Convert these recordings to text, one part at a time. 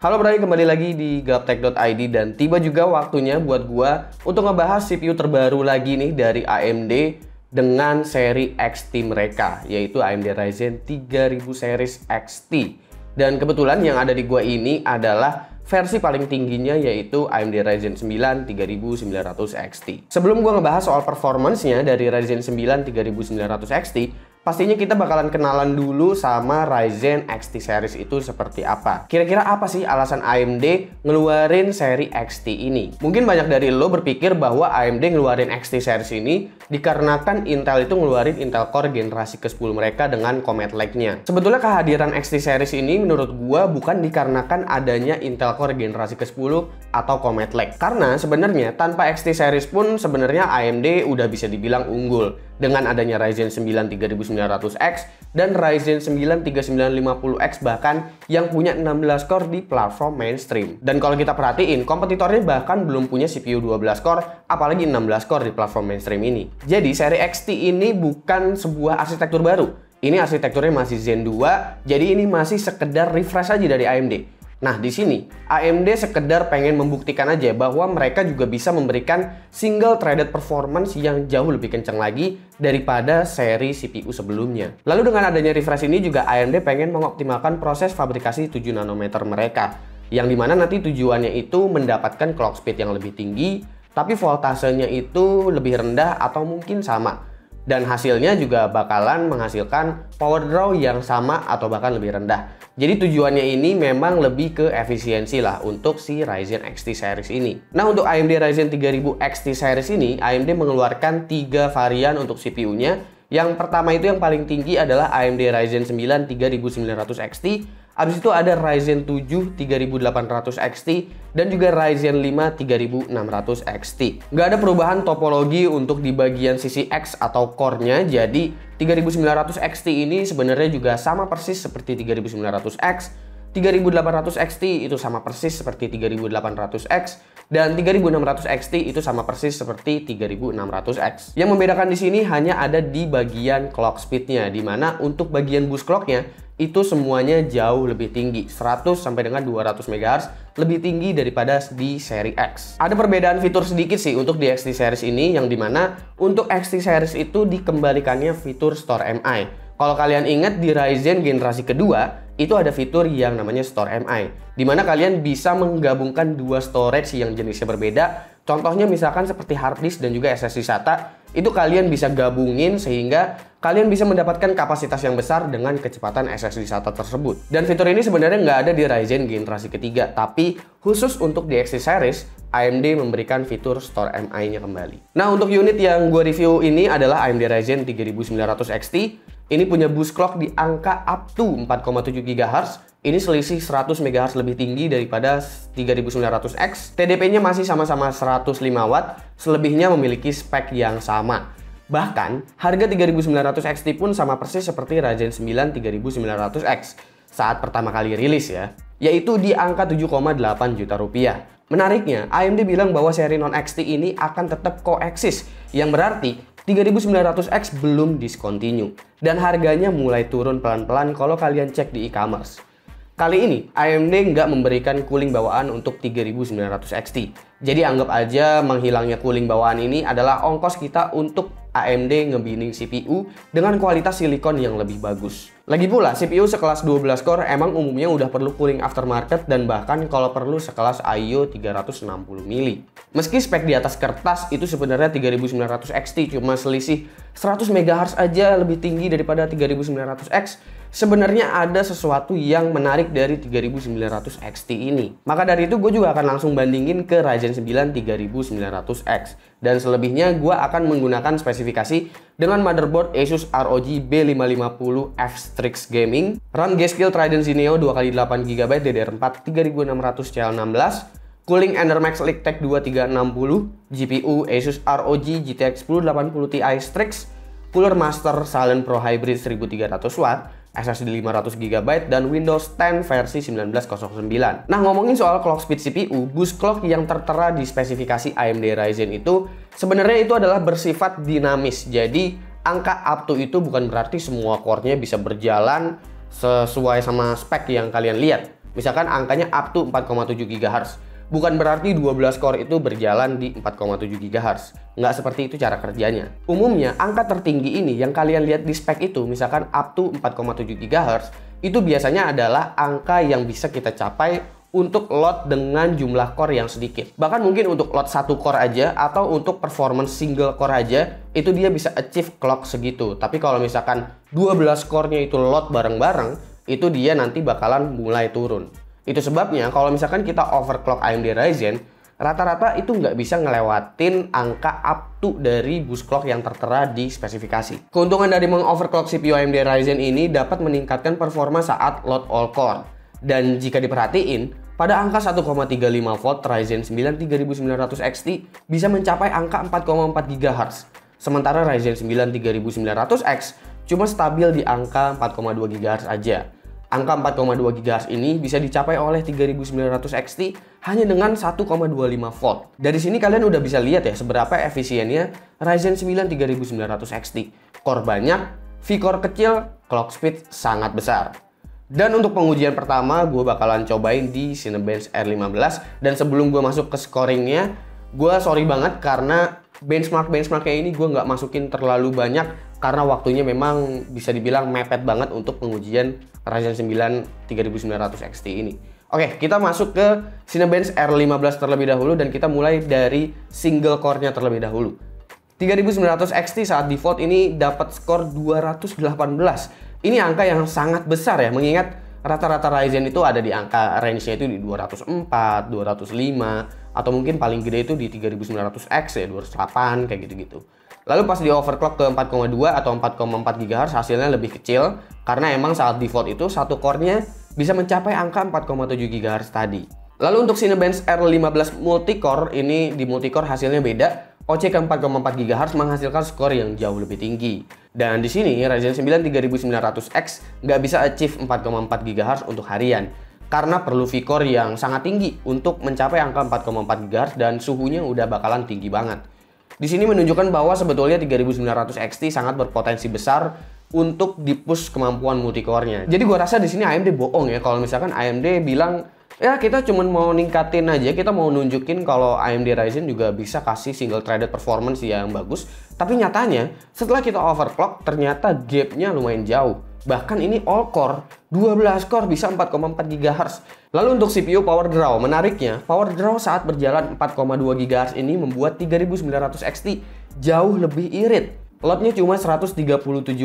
Halo berarti kembali lagi di Gaptek.id dan tiba juga waktunya buat gua untuk ngebahas CPU terbaru lagi nih dari AMD dengan seri XT mereka, yaitu AMD Ryzen 3000 series XT. Dan kebetulan yang ada di gua ini adalah versi paling tingginya, yaitu AMD Ryzen 9 3900 XT. Sebelum gua ngebahas soal performance-nya dari Ryzen 9 3900 XT, pastinya kita bakalan kenalan dulu sama Ryzen XT series itu seperti apa. Kira-kira apa sih alasan AMD ngeluarin seri XT ini? Mungkin banyak dari lo berpikir bahwa AMD ngeluarin XT series ini dikarenakan Intel itu ngeluarin Intel Core generasi ke-10 mereka dengan Comet Lake-nya. Sebetulnya kehadiran XT series ini menurut gua bukan dikarenakan adanya Intel Core generasi ke-10 atau Comet Lake. Karena sebenarnya tanpa XT series pun sebenarnya AMD udah bisa dibilang unggul dengan adanya Ryzen 9 3900X dan Ryzen 9 3950X bahkan yang punya 16 core di platform mainstream. Dan kalau kita perhatiin, kompetitornya bahkan belum punya CPU 12 core, apalagi 16 core di platform mainstream ini. Jadi seri XT ini bukan sebuah arsitektur baru. Ini arsitekturnya masih Zen 2, jadi ini masih sekedar refresh aja dari AMD. Nah, di sini AMD sekedar pengen membuktikan aja bahwa mereka juga bisa memberikan single threaded performance yang jauh lebih kencang lagi daripada seri CPU sebelumnya. Lalu dengan adanya refresh ini juga AMD pengen mengoptimalkan proses fabrikasi 7 nanometer mereka, yang dimana nanti tujuannya itu mendapatkan clock speed yang lebih tinggi, tapi voltasenya itu lebih rendah atau mungkin sama. Dan hasilnya juga bakalan menghasilkan power draw yang sama atau bahkan lebih rendah. Jadi tujuannya ini memang lebih ke efisiensi lah untuk si Ryzen XT series ini. Nah, untuk AMD Ryzen 3000 XT series ini, AMD mengeluarkan 3 varian untuk CPU-nya. Yang pertama itu yang paling tinggi adalah AMD Ryzen 9 3900 XT. Habis itu ada Ryzen 7 3800 XT dan juga Ryzen 5 3600 XT. Nggak ada perubahan topologi untuk di bagian sisi X atau core-nya, jadi 3900 XT ini sebenarnya juga sama persis seperti 3900X. 3800 XT itu sama persis seperti 3800X dan 3600 XT itu sama persis seperti 3600X. Yang membedakan di sini hanya ada di bagian clock speed-nya, di mana untuk bagian boost clock-nya itu semuanya jauh lebih tinggi, 100 sampai dengan 200 MHz lebih tinggi daripada di seri X. Ada perbedaan fitur sedikit sih untuk di XT series ini, yang dimana untuk XT series itu dikembalikannya fitur Store MI. Kalau kalian ingat di Ryzen generasi kedua, itu ada fitur yang namanya Store MI, dimana kalian bisa menggabungkan dua storage yang jenisnya berbeda. Contohnya misalkan seperti hard disk dan juga SSD SATA, itu kalian bisa gabungin sehingga kalian bisa mendapatkan kapasitas yang besar dengan kecepatan SSD SATA tersebut. Dan fitur ini sebenarnya nggak ada di Ryzen generasi ketiga, tapi khusus untuk di XT series, AMD memberikan fitur Store MI-nya kembali. Nah, untuk unit yang gue review ini adalah AMD Ryzen 3900 XT. Ini punya boost clock di angka up to 4,7 GHz. Ini selisih 100 MHz lebih tinggi daripada 3900X. TDP-nya masih sama-sama 105 Watt, selebihnya memiliki spek yang sama. Bahkan, harga 3900 XT pun sama persis seperti Ryzen 9 3900X saat pertama kali rilis ya, yaitu di angka 7,8 juta rupiah. Menariknya, AMD bilang bahwa seri non-XT ini akan tetap koeksis, yang berarti 3900X belum discontinue dan harganya mulai turun pelan-pelan kalau kalian cek di e-commerce. Kali ini AMD nggak memberikan cooling bawaan untuk 3900 XT. Jadi anggap aja menghilangnya cooling bawaan ini adalah ongkos kita untuk AMD ngebining CPU dengan kualitas silikon yang lebih bagus. Lagi pula CPU sekelas 12 core emang umumnya udah perlu cooling aftermarket dan bahkan kalau perlu sekelas IO 360 mili. Meski spek di atas kertas itu sebenarnya 3900 XT cuma selisih 100 MHz aja lebih tinggi daripada 3900X, sebenarnya ada sesuatu yang menarik dari 3900 XT ini. Maka dari itu gue juga akan langsung bandingin ke Ryzen 9 3900X. Dan selebihnya gue akan menggunakan spesifikasi dengan motherboard Asus ROG B550 F-Strix Gaming, RAM G-Skill Trident Zinio 2x8GB DDR4 3600 CL16, cooling Enermax Liquitech 2360, GPU Asus ROG GTX 1080 Ti Strix, cooler master Silent Pro Hybrid 1300W, SSD 500GB, dan Windows 10 versi 19.09. Nah, ngomongin soal clock speed CPU, boost clock yang tertera di spesifikasi AMD Ryzen itu sebenarnya itu adalah bersifat dinamis. Jadi, angka up to itu bukan berarti semua core-nya bisa berjalan sesuai sama spek yang kalian lihat. Misalkan angkanya up to 4,7 GHz. Bukan berarti 12 core itu berjalan di 4,7 GHz. Nggak seperti itu cara kerjanya. Umumnya, angka tertinggi ini yang kalian lihat di spek itu, misalkan up to 4,7 GHz, itu biasanya adalah angka yang bisa kita capai untuk load dengan jumlah core yang sedikit. Bahkan mungkin untuk load 1 core aja, atau untuk performance single core aja, itu dia bisa achieve clock segitu. Tapi kalau misalkan 12 core-nya itu load bareng-bareng, itu dia nanti bakalan mulai turun. Itu sebabnya kalau misalkan kita overclock AMD Ryzen, rata-rata itu nggak bisa ngelewatin angka up to dari boost clock yang tertera di spesifikasi. Keuntungan dari mengoverclock CPU AMD Ryzen ini dapat meningkatkan performa saat load all core. Dan jika diperhatiin, pada angka 1,35 volt Ryzen 9 3900 XT bisa mencapai angka 4,4 GHz. Sementara Ryzen 9 3900X cuma stabil di angka 4,2 GHz aja. Angka 4,2 GHz ini bisa dicapai oleh 3900 XT hanya dengan 1,25 volt. Dari sini kalian udah bisa lihat ya seberapa efisiennya Ryzen 9 3900 XT. Core banyak, V-core kecil, clock speed sangat besar. Dan untuk pengujian pertama, gue bakalan cobain di Cinebench R15. Dan sebelum gue masuk ke scoringnya, gue sorry banget karena benchmarknya ini gue nggak masukin terlalu banyak karena waktunya memang bisa dibilang mepet banget untuk pengujian Ryzen 9 3900 XT ini. Oke, kita masuk ke Cinebench R15 terlebih dahulu dan kita mulai dari single core-nya terlebih dahulu. 3900 XT saat default ini dapat skor 218. Ini angka yang sangat besar ya, mengingat rata-rata Ryzen itu ada di angka range-nya itu di 204, 205, atau mungkin paling gede itu di 3900X ya, 208 kayak gitu-gitu. Lalu pas di overclock ke 4,2 atau 4,4 GHz hasilnya lebih kecil karena emang saat default itu satu core-nya bisa mencapai angka 4,7 GHz tadi. Lalu untuk Cinebench R15 multicore ini di multicore hasilnya beda. OC ke 4,4 GHz menghasilkan skor yang jauh lebih tinggi. Dan di sini Ryzen 9 3900X nggak bisa achieve 4,4 GHz untuk harian karena perlu V-core yang sangat tinggi untuk mencapai angka 4,4 GHz dan suhunya udah bakalan tinggi banget. Di sini menunjukkan bahwa sebetulnya 3900 XT sangat berpotensi besar untuk di-push kemampuan multicore-nya. Jadi gua rasa di sini AMD bohong ya kalau misalkan AMD bilang ya kita cuma mau ningkatin aja, kita mau nunjukin kalau AMD Ryzen juga bisa kasih single threaded performance yang bagus. Tapi nyatanya setelah kita overclock ternyata gapnya lumayan jauh. Bahkan ini all core, 12 core bisa 4,4 GHz. Lalu untuk CPU power draw, menariknya power draw saat berjalan 4,2 GHz ini membuat 3900 XT jauh lebih irit. Loadnya cuma 137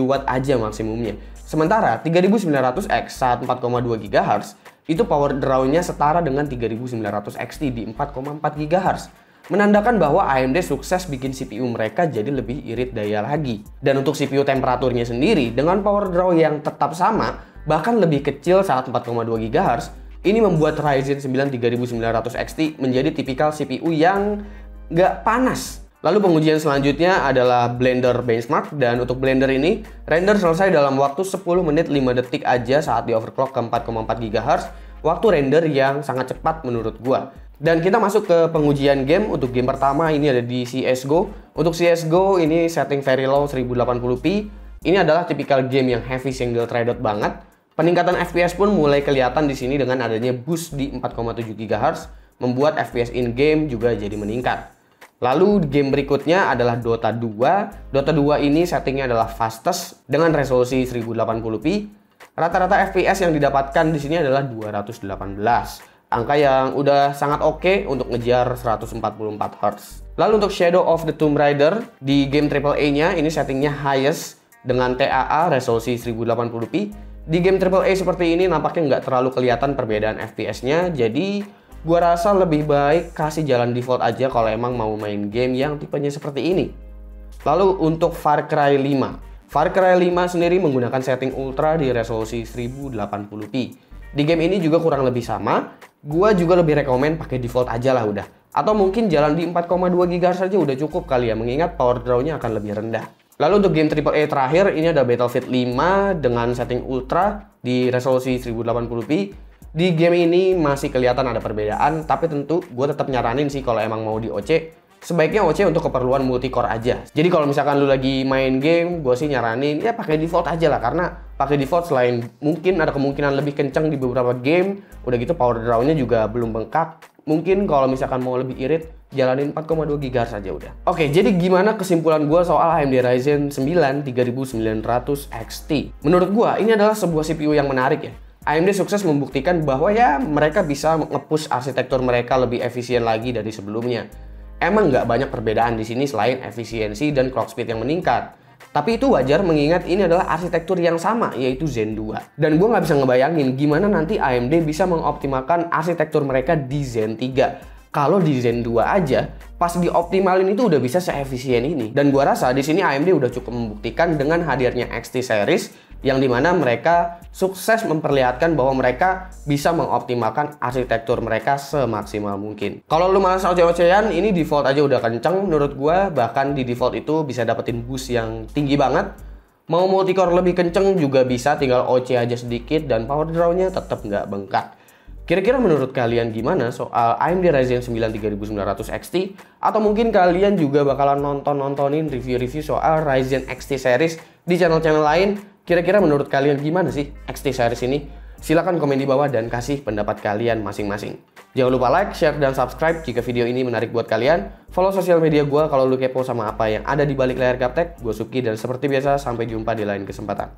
watt aja maksimumnya. Sementara 3900X saat 4,2 GHz itu power draw-nya setara dengan 3900 XT di 4,4 GHz. Menandakan bahwa AMD sukses bikin CPU mereka jadi lebih irit daya lagi. Dan untuk CPU temperaturnya sendiri dengan power draw yang tetap sama, bahkan lebih kecil saat 4,2 GHz, ini membuat Ryzen 9 3900 XT menjadi tipikal CPU yang nggak panas. Lalu pengujian selanjutnya adalah Blender benchmark, dan untuk Blender ini render selesai dalam waktu 10 menit 5 detik aja saat di overclock ke 4,4 GHz, waktu render yang sangat cepat menurut gua. Dan kita masuk ke pengujian game. Untuk game pertama ini ada di CSGO. Untuk CSGO ini setting very low 1080p. Ini adalah tipikal game yang heavy single threaded banget. Peningkatan FPS pun mulai kelihatan di sini dengan adanya boost di 4,7 GHz, membuat FPS in game juga jadi meningkat. Lalu game berikutnya adalah Dota 2. Dota 2 ini settingnya adalah fastest dengan resolusi 1080p. Rata-rata FPS yang didapatkan di sini adalah 218. Angka yang udah sangat oke untuk ngejar 144 Hz. Lalu untuk Shadow of the Tomb Raider di game AAA-nya ini settingnya highest dengan TAA resolusi 1080p. Di game AAA seperti ini nampaknya nggak terlalu kelihatan perbedaan FPS-nya, jadi gua rasa lebih baik kasih jalan default aja kalau emang mau main game yang tipenya seperti ini. Lalu untuk Far Cry 5. Far Cry 5 sendiri menggunakan setting ultra di resolusi 1080p. Di game ini juga kurang lebih sama. Gua juga lebih rekomen pakai default aja lah udah. Atau mungkin jalan di 4,2 GHz saja udah cukup kali ya, mengingat power draw-nya akan lebih rendah. Lalu untuk game AAA terakhir, ini ada Battlefield 5 dengan setting ultra di resolusi 1080p. Di game ini masih kelihatan ada perbedaan, tapi tentu gue tetap nyaranin sih kalau emang mau di OC, sebaiknya OC untuk keperluan multicore aja. Jadi kalau misalkan lu lagi main game, gue sih nyaranin ya pakai default aja lah, karena pakai default selain mungkin ada kemungkinan lebih kencang di beberapa game. Udah gitu power draw-nya juga belum bengkak. Mungkin kalau misalkan mau lebih irit, jalanin 4,2 GHz aja udah. Oke, jadi gimana kesimpulan gue soal AMD Ryzen 9 3900 XT? Menurut gue, ini adalah sebuah CPU yang menarik ya. AMD sukses membuktikan bahwa ya mereka bisa nge-push arsitektur mereka lebih efisien lagi dari sebelumnya. Emang nggak banyak perbedaan di sini selain efisiensi dan clock speed yang meningkat. Tapi itu wajar mengingat ini adalah arsitektur yang sama, yaitu Zen 2. Dan gue nggak bisa ngebayangin gimana nanti AMD bisa mengoptimalkan arsitektur mereka di Zen 3. Kalau di Zen 2 aja, pas dioptimalin itu udah bisa seefisien ini. Dan gue rasa di sini AMD udah cukup membuktikan dengan hadirnya XT series yang dimana mereka sukses memperlihatkan bahwa mereka bisa mengoptimalkan arsitektur mereka semaksimal mungkin. Kalau lu malas oceh-ocehan, ini default aja udah kenceng menurut gua. Bahkan di default itu bisa dapetin boost yang tinggi banget. Mau multicore lebih kenceng juga bisa, tinggal OC aja sedikit dan power draw-nya tetap nggak bengkak. Kira-kira menurut kalian gimana soal AMD Ryzen 9 3900 XT? Atau mungkin kalian juga bakalan nontonin review-review soal Ryzen XT series di channel-channel lain? Kira-kira menurut kalian gimana sih XT series ini? Silahkan komen di bawah dan kasih pendapat kalian masing-masing. Jangan lupa like, share, dan subscribe jika video ini menarik buat kalian. Follow sosial media gue kalau lu kepo sama apa yang ada di balik layar Gaptek. Gue Suki dan seperti biasa sampai jumpa di lain kesempatan.